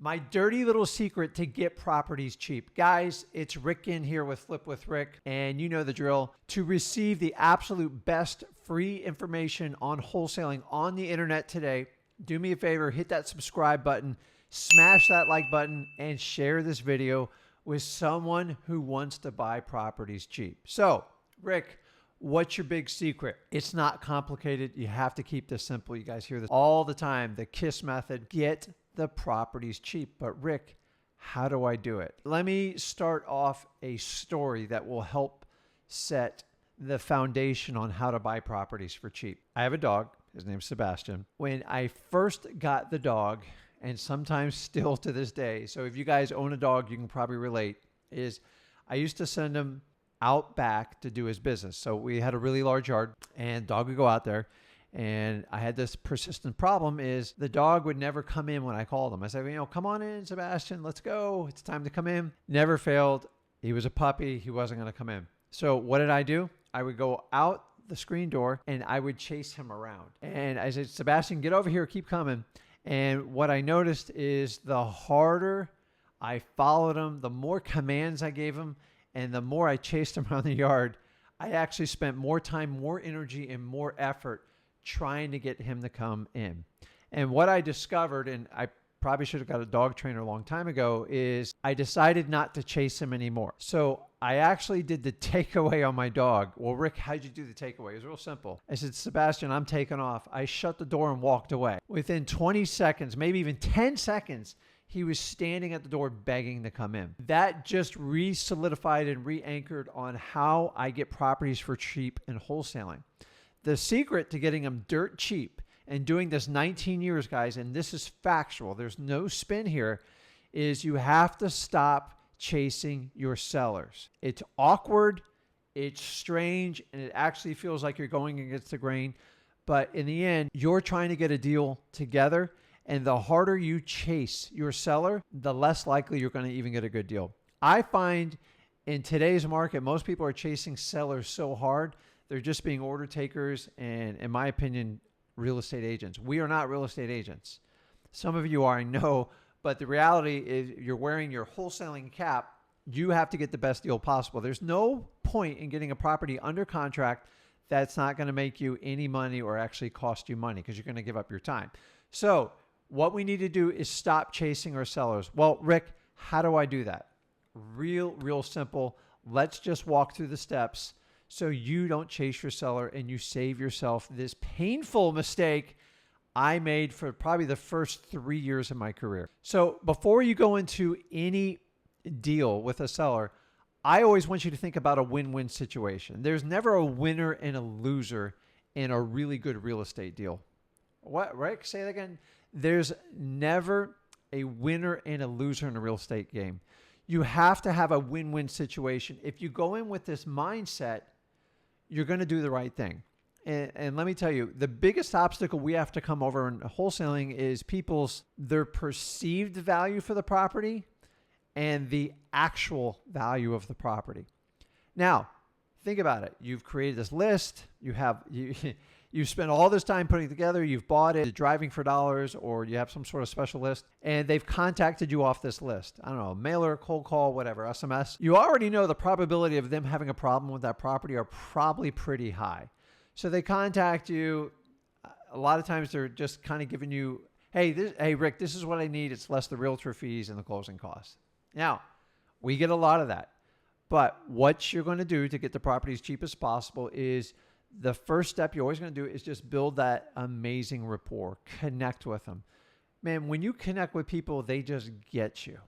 My dirty little secret to get properties cheap. Guys, it's Rick Ginn here with Flip with Rick, and you know the drill. To receive the absolute best free information on wholesaling on the internet today, do me a favor, hit that subscribe button, smash that like button, and share this video with someone who wants to buy properties cheap. So, Rick, what's your big secret? It's not complicated. You have to keep this simple. You guys hear this all the time. The KISS method. Get the properties cheap. But Rick, how do I do it? Let me start off a story that will help set the foundation on how to buy properties for cheap. I have a dog. His name's Sebastian. When I first got the dog, and sometimes still to this day, so if you guys own a dog, you can probably relate, is I used to send him out back to do his business. So we had a really large yard, and dog would go out there. And I had this persistent problem is the dog would never come in when I called him. I said, come on in, Sebastian, let's go. It's time to come in. Never failed. He was a puppy. He wasn't going to come in. So what did I do? I would go out the screen door and I would chase him around. And I said, Sebastian, get over here, keep coming. And what I noticed is the harder I followed him, the more commands I gave him, and the more I chased him around the yard, I actually spent more time, more energy, and more effort trying to get him to come in. And what I discovered, and I probably should have got a dog trainer a long time ago, is I decided not to chase him anymore. So I actually did the takeaway on my dog. Well, Rick, how'd you do the takeaway? It was real simple. I said, Sebastian, I'm taking off. I shut the door and walked away. Within 20 seconds, maybe even 10 seconds, he was standing at the door begging to come in. That just re-solidified and re-anchored on how I get properties for cheap in wholesaling. The secret to getting them dirt cheap and doing this 19 years, guys, and this is factual, there's no spin here, is you have to stop chasing your sellers. It's awkward, it's strange, and it actually feels like you're going against the grain. But in the end, you're trying to get a deal together, and the harder you chase your seller, the less likely you're going to even get a good deal. I find in today's market, most people are chasing sellers so hard, they're just being order takers and, in my opinion, real estate agents. We are not real estate agents. Some of you are, I know, but the reality is you're wearing your wholesaling cap. You have to get the best deal possible. There's no point in getting a property under contract that's not going to make you any money or actually cost you money because you're going to give up your time. So what we need to do is stop chasing our sellers. Well, Rick, how do I do that? Real simple. Let's just walk through the steps so you don't chase your seller and you save yourself this painful mistake I made for probably the first 3 years of my career. So before you go into any deal with a seller, I always want you to think about a win-win situation. There's never a winner and a loser in a really good real estate deal. What, Rick? Say that again. There's never a winner and a loser in a real estate game. You have to have a win-win situation. If you go in with this mindset, you're going to do the right thing. And let me tell you, the biggest obstacle we have to come over in wholesaling is their perceived value for the property and the actual value of the property. Now, think about it. You've created this list. You've spent all this time putting it together. You've bought it, driving for dollars, or you have some sort of special list, and they've contacted you off this list. I don't know, mailer, cold call, whatever, SMS. You already know the probability of them having a problem with that property are probably pretty high. So they contact you. A lot of times they're just kind of giving you, hey, Rick, this is what I need. It's less the realtor fees and the closing costs. Now, we get a lot of that. But what you're going to do to get the property as cheap as possible is the first step you're always going to do is just build that amazing rapport. Connect with them. Man, when you connect with people, they just get you.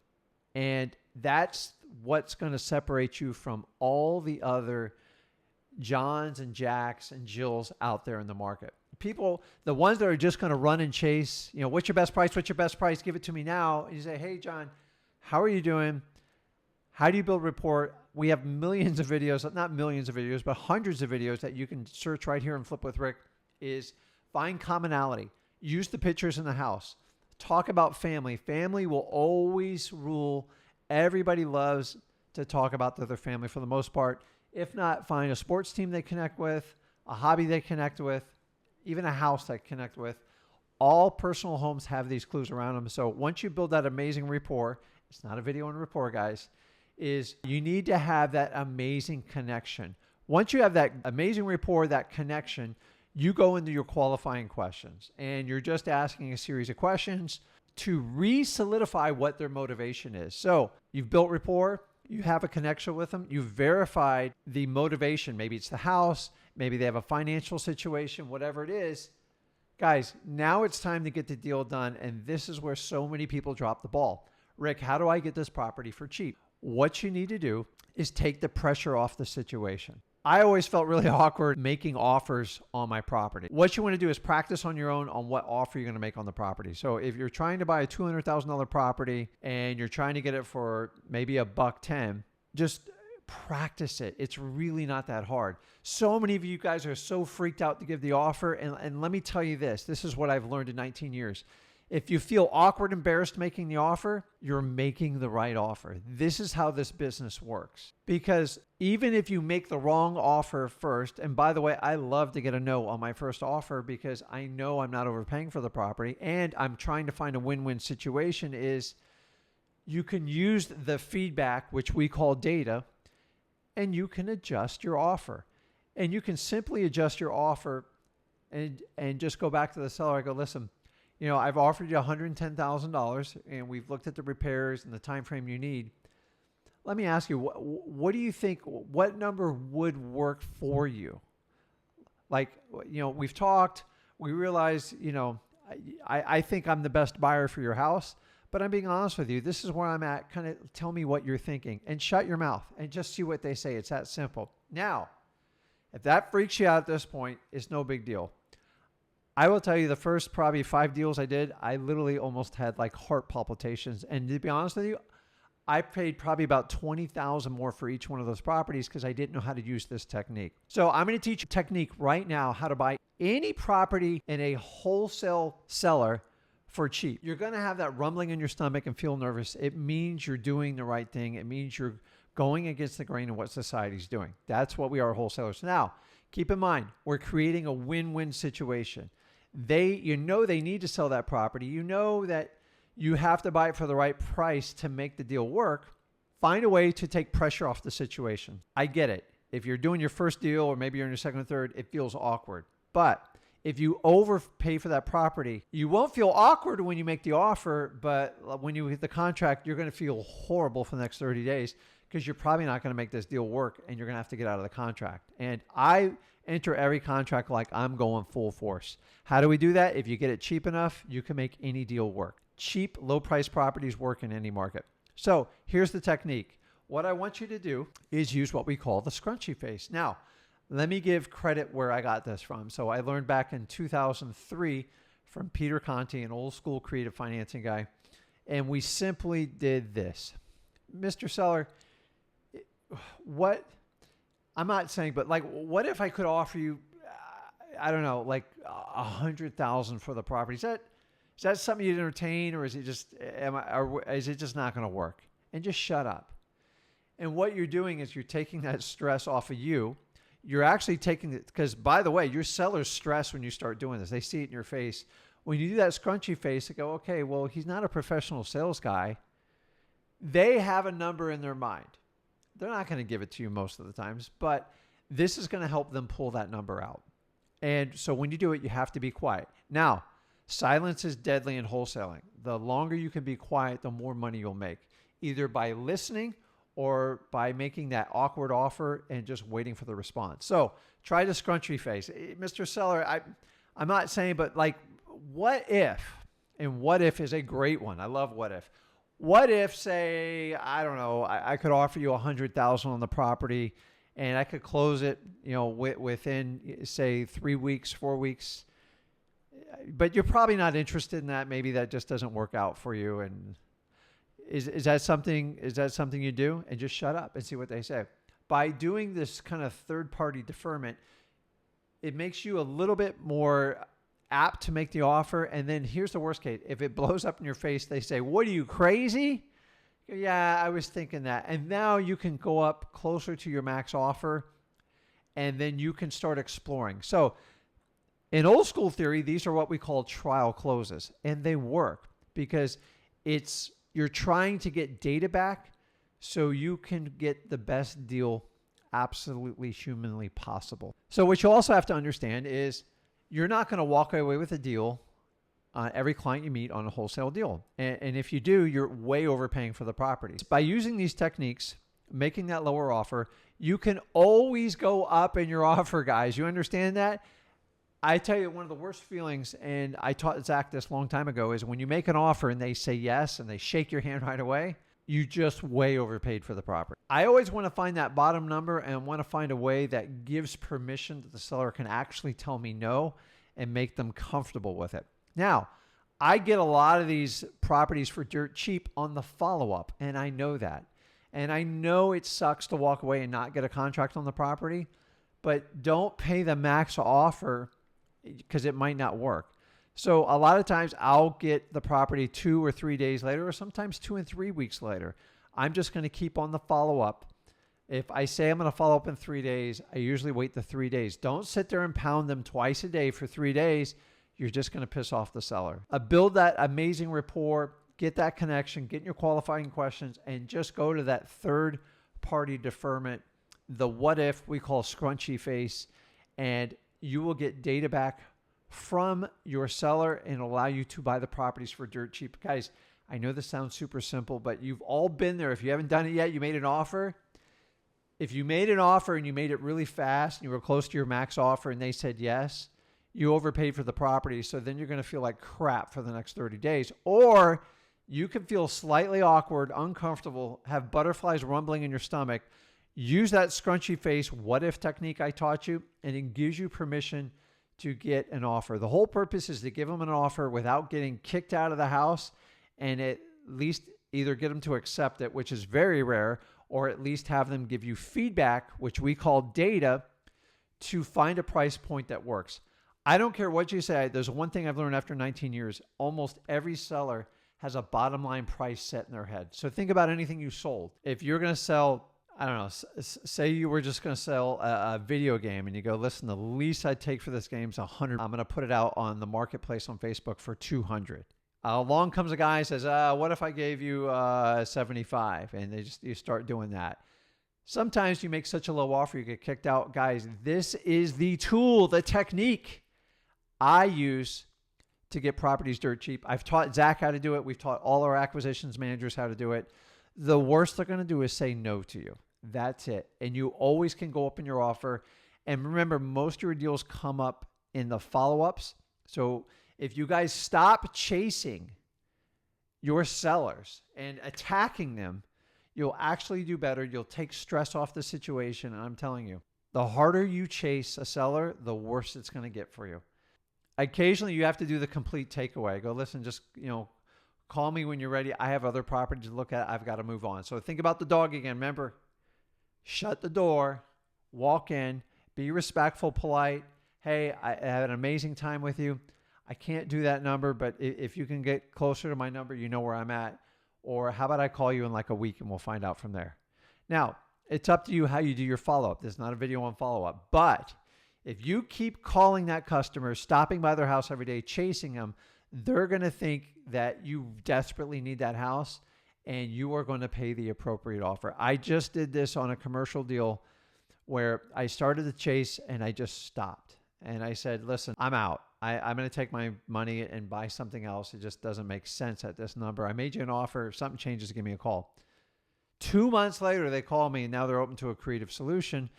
And that's what's going to separate you from all the other Johns and Jacks and Jills out there in the market. People, the ones that are just going to run and chase, what's your best price? What's your best price? Give it to me now. And you say, hey, John, how are you doing? How do you build rapport? We have millions of videos, not millions of videos, but hundreds of videos that you can search right here and Flip with Rick. Is find commonality. Use the pictures in the house. Talk about family. Family will always rule. Everybody loves to talk about their family for the most part. If not, find a sports team they connect with, a hobby they connect with, even a house they connect with. All personal homes have these clues around them. So once you build that amazing rapport, it's not a video on rapport, guys, is you need to have that amazing connection. Once you have that amazing rapport, that connection, you go into your qualifying questions and you're just asking a series of questions to re-solidify what their motivation is. So you've built rapport, you have a connection with them, you've verified the motivation. Maybe it's the house, maybe they have a financial situation, whatever it is. Guys, now it's time to get the deal done. And this is where so many people drop the ball. Rick, how do I get this property for cheap? What you need to do is take the pressure off the situation. I always felt really awkward making offers on my property. What you want to do is practice on your own on what offer you're going to make on the property. So if you're trying to buy a $200,000 property and you're trying to get it for maybe $110, just practice it. It's really not that hard. So many of you guys are so freaked out to give the offer. And let me tell you this is what I've learned in 19 years. If you feel awkward, embarrassed making the offer, you're making the right offer. This is how this business works. Because even if you make the wrong offer first, and by the way, I love to get a no on my first offer because I know I'm not overpaying for the property and I'm trying to find a win-win situation, is you can use the feedback, which we call data, and you can adjust your offer. And you can simply adjust your offer and just go back to the seller. I go, listen, you know, I've offered you $110,000 and we've looked at the repairs and the time frame you need. Let me ask you, what do you think, what number would work for you? Like, you know, we've talked, we realize, you know, I think I'm the best buyer for your house, but I'm being honest with you. This is where I'm at. Kind of tell me what you're thinking and shut your mouth and just see what they say. It's that simple. Now, if that freaks you out at this point, it's no big deal. I will tell you the first probably 5 deals I did, I literally almost had like heart palpitations. And to be honest with you, I paid probably about $20,000 more for each one of those properties because I didn't know how to use this technique. So I'm going to teach you a technique right now, how to buy any property in a wholesale seller for cheap. You're going to have that rumbling in your stomach and feel nervous. It means you're doing the right thing. It means you're going against the grain of what society's doing. That's what we are, wholesalers. Now, keep in mind, we're creating a win-win situation. You know they need to sell that property. You know that you have to buy it for the right price to make the deal work. Find a way to take pressure off the situation. I get it. If you're doing your first deal or maybe you're in your second or third, it feels awkward. But if you overpay for that property, you won't feel awkward when you make the offer, but when you hit the contract, you're going to feel horrible for the next 30 days because you're probably not going to make this deal work and you're going to have to get out of the contract. And I enter every contract like I'm going full force. How do we do that? If you get it cheap enough, you can make any deal work. Cheap, low-priced properties work in any market. So here's the technique. What I want you to do is use what we call the scrunchy face. Now, let me give credit where I got this from. So I learned back in 2003 from Peter Conti, an old school creative financing guy, and we simply did this. Mr. Seller, I'm not saying, but like, what if I could offer you, I don't know, like $100,000 for the property? Is that something you'd entertain, or is it just, is it just not going to work? And just shut up. And what you're doing is you're taking that stress off of you. You're actually taking it, because by the way, your sellers stress when you start doing this. They see it in your face. When you do that scrunchy face, they go, okay, well, he's not a professional sales guy. They have a number in their mind. They're not going to give it to you most of the times, but this is going to help them pull that number out. And so when you do it, you have to be quiet. Now, silence is deadly in wholesaling. The longer you can be quiet, the more money you'll make, either by listening or by making that awkward offer and just waiting for the response. So try the scrunchy face. Mr. Seller, I'm not saying, but like, what if? And what if is a great one. I love what if. What if, say, I don't know, I could offer you $100,000 on the property and I could close it, you know, within, say, 3 weeks, 4 weeks, but you're probably not interested in that. Maybe that just doesn't work out for you. And is that something you do? And just shut up and see what they say. By doing this kind of third-party deferment, it makes you a little bit more apt to make the offer. And then here's the worst case. If it blows up in your face, they say, what are you, crazy? Yeah, I was thinking that. And now you can go up closer to your max offer and then you can start exploring. So In old school theory, these are what we call trial closes, and they work because you're trying to get data back so you can get the best deal absolutely humanly possible. So what you also have to understand is you're not going to walk away with a deal on every client you meet on a wholesale deal. And if you do, you're way overpaying for the property. By using these techniques, making that lower offer, you can always go up in your offer, guys. You understand that? I tell you, one of the worst feelings, and I taught Zach this a long time ago, is when you make an offer and they say yes and they shake your hand right away, you just way overpaid for the property. I always want to find that bottom number and want to find a way that gives permission that the seller can actually tell me no and make them comfortable with it. Now, I get a lot of these properties for dirt cheap on the follow-up, and I know that. And I know it sucks to walk away and not get a contract on the property, but don't pay the max offer because it might not work. So a lot of times I'll get the property 2 or 3 days later, or sometimes 2 and 3 weeks later. I'm just going to keep on the follow-up. If I say I'm going to follow up in 3 days, I usually wait the 3 days. Don't sit there and pound them twice a day for 3 days. You're just going to piss off the seller. Build that amazing rapport, get that connection, get your qualifying questions, and just go to that third-party deferment, the what if we call scrunchy face, and you will get data back from your seller and allow you to buy the properties for dirt cheap. Guys, I know this sounds super simple, but you've all been there. If you haven't done it yet, you made an offer. If you made an offer and you made it really fast and you were close to your max offer and they said yes, you overpaid for the property. So then you're going to feel like crap for the next 30 days. Or you can feel slightly awkward, uncomfortable, have butterflies rumbling in your stomach. Use that scrunchy face what if technique I taught you, and it gives you permission to get an offer. The whole purpose is to give them an offer without getting kicked out of the house, and at least either get them to accept it, which is very rare, or at least have them give you feedback, which we call data, to find a price point that works. I don't care what you say. There's one thing I've learned after 19 years. Almost every seller has a bottom line price set in their head. So think about anything you sold. If you're going to sell, I don't know, say you were just going to sell a video game and you go, listen, the least I'd take for this game is 100. I'm going to put it out on the marketplace on Facebook for 200. Along comes a guy and says, what if I gave you 75? And you start doing that. Sometimes you make such a low offer, you get kicked out. Guys, this is the tool, the technique I use to get properties dirt cheap. I've taught Zach how to do it. We've taught all our acquisitions managers how to do it. The worst they're going to do is say no to you. That's it. And you always can go up in your offer. And remember, most of your deals come up in the follow-ups. So if you guys stop chasing your sellers and attacking them, you'll actually do better. You'll take stress off the situation. And I'm telling you, the harder you chase a seller, the worse it's going to get for you. Occasionally, you have to do the complete takeaway. Go, listen, just, call me when you're ready. I have other properties to look at. I've got to move on. So think about the dog again. Remember, shut the door, walk in, be respectful, polite. Hey, I had an amazing time with you. I can't do that number, but if you can get closer to my number, you know where I'm at. Or how about I call you in like a week and we'll find out from there. Now, it's up to you how you do your follow-up. There's not a video on follow-up. But if you keep calling that customer, stopping by their house every day, chasing them, they're going to think that you desperately need that house and you are going to pay the appropriate offer. I just did this on a commercial deal where I started the chase and I just stopped. And I said, listen, I'm out. I'm going to take my money and buy something else. It just doesn't make sense at this number. I made you an offer. If something changes, give me a call. 2 months later, they call me and now they're open to a creative solution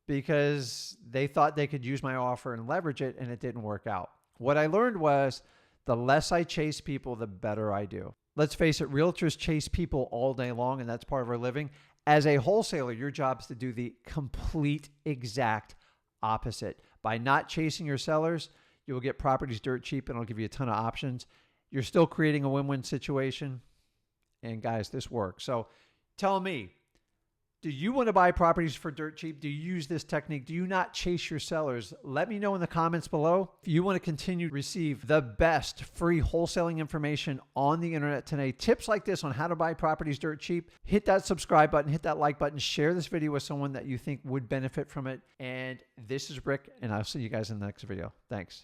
because they thought they could use my offer and leverage it, and it didn't work out. What I learned was the less I chase people, the better I do. Let's face it, realtors chase people all day long, and that's part of our living. As a wholesaler, your job is to do the complete exact opposite. By not chasing your sellers, you will get properties dirt cheap, and it'll give you a ton of options. You're still creating a win-win situation. And guys, this works. So tell me, do you want to buy properties for dirt cheap? Do you use this technique? Do you not chase your sellers? Let me know in the comments below. If you want to continue to receive the best free wholesaling information on the internet today, tips like this on how to buy properties dirt cheap, hit that subscribe button, hit that like button, share this video with someone that you think would benefit from it. And this is Rick, and I'll see you guys in the next video. Thanks.